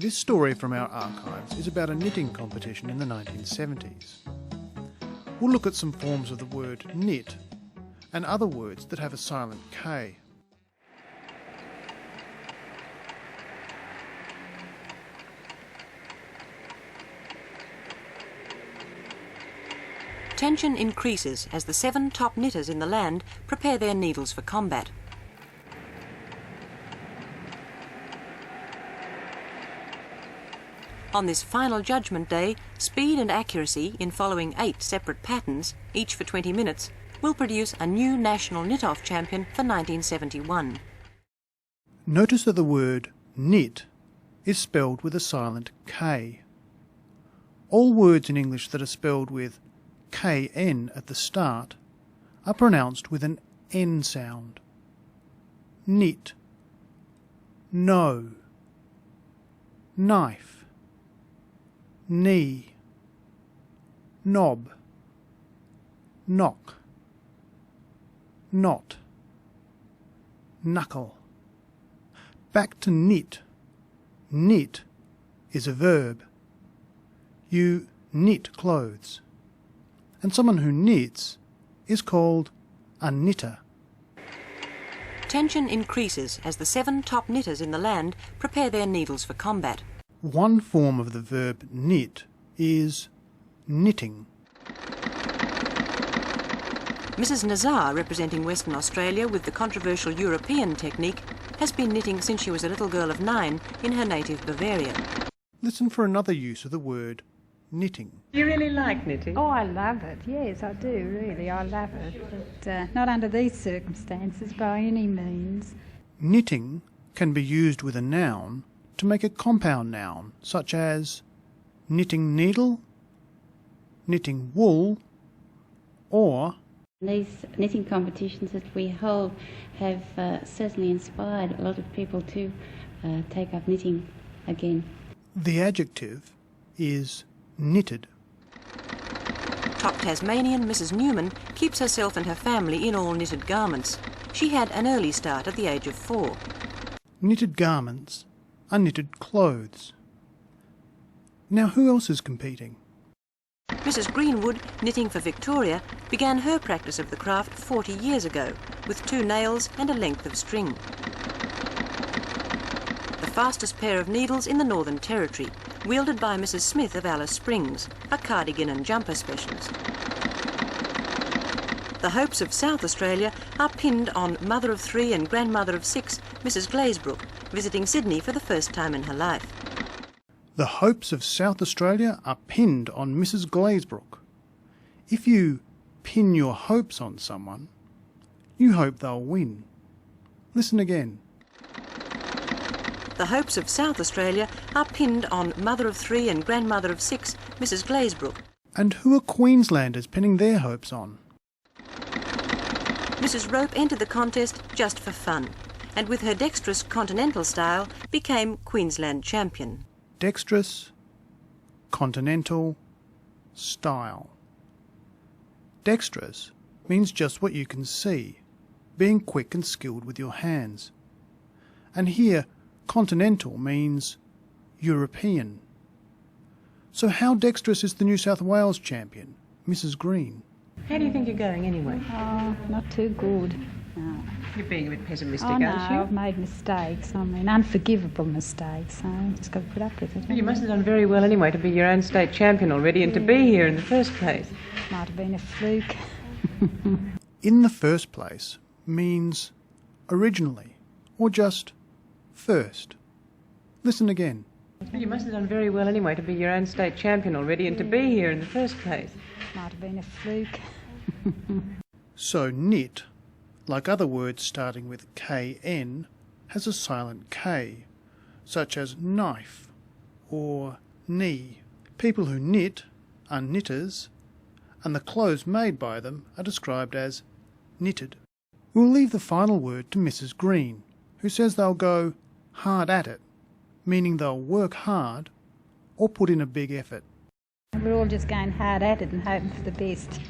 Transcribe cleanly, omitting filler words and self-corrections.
This story from our archives is about a knitting competition in the 1970s. We'll look at some forms of the word knit and other words that have a silent K. Tension increases as the 7 top knitters in the land prepare their needles for combat. On this final judgment day, speed and accuracy in following 8 separate patterns, each for 20 minutes, will produce a new national knit-off champion for 1971. Notice that the word knit is spelled with a silent K. All words in English that are spelled with KN at the start are pronounced with an N sound. Knit, know, knife, knee, knob, knock, knot, knuckle. Back to knit. Knit is a verb. You knit clothes. And someone who knits is called a knitter. Tension increases as the 7 top knitters in the land prepare their needles for combat. One form of the verb knit is knitting. Mrs. Nazar, representing Western Australia with the controversial European technique, has been knitting since she was a little girl of 9 in her native Bavaria. Listen for another use of the word knitting. Do you really like knitting? Oh, I love it. Yes, I do, really. I love it. But not under these circumstances by any means. Knitting can be used with a noun to make a compound noun, such as knitting needle, knitting wool, or... These knitting competitions that we hold have certainly inspired a lot of people to take up knitting again. The adjective is knitted. Top Tasmanian Mrs. Newman keeps herself and her family in all knitted garments. She had an early start at the age of 4. Knitted garments are knitted clothes. Now who else is competing? Mrs. Greenwood, knitting for Victoria, began her practice of the craft 40 years ago with 2 nails and a length of string. The fastest pair of needles in the Northern Territory, wielded by Mrs. Smith of Alice Springs, a cardigan and jumper specialist. The hopes of South Australia are pinned on mother of 3 and grandmother of 6, Mrs. Glazebrook, visiting Sydney for the first time in her life. The hopes of South Australia are pinned on Mrs. Glazebrook. If you pin your hopes on someone, you hope they'll win. Listen again. The hopes of South Australia are pinned on mother of 3 and grandmother of 6, Mrs. Glazebrook. And who are Queenslanders pinning their hopes on? Mrs. Rope entered the contest just for fun, and with her dexterous continental style became Queensland champion. Dexterous, continental, style. Dexterous means just what you can see, being quick and skilled with your hands. And here, continental means European. So how dexterous is the New South Wales champion, Mrs. Green? How do you think you're going anyway? Oh, not too good. No. You're being a bit pessimistic, Oh, no, aren't you? I've made mistakes. I mean, unforgivable mistakes. So I've just got to put up with it. Well, you must have done very well anyway to be your own state champion already and to be here in the first place. Might have been a fluke. In the first place means originally, or just first. Listen again. Well, you must have done very well anyway to be your own state champion already and to be here in the first place. Might have been a fluke. So knit, like other words starting with KN, has a silent K, such as knife or knee. People who knit are knitters, and the clothes made by them are described as knitted. We'll leave the final word to Mrs. Green, who says they'll go hard at it, meaning they'll work hard or put in a big effort. We're all just going hard at it and hoping for the best.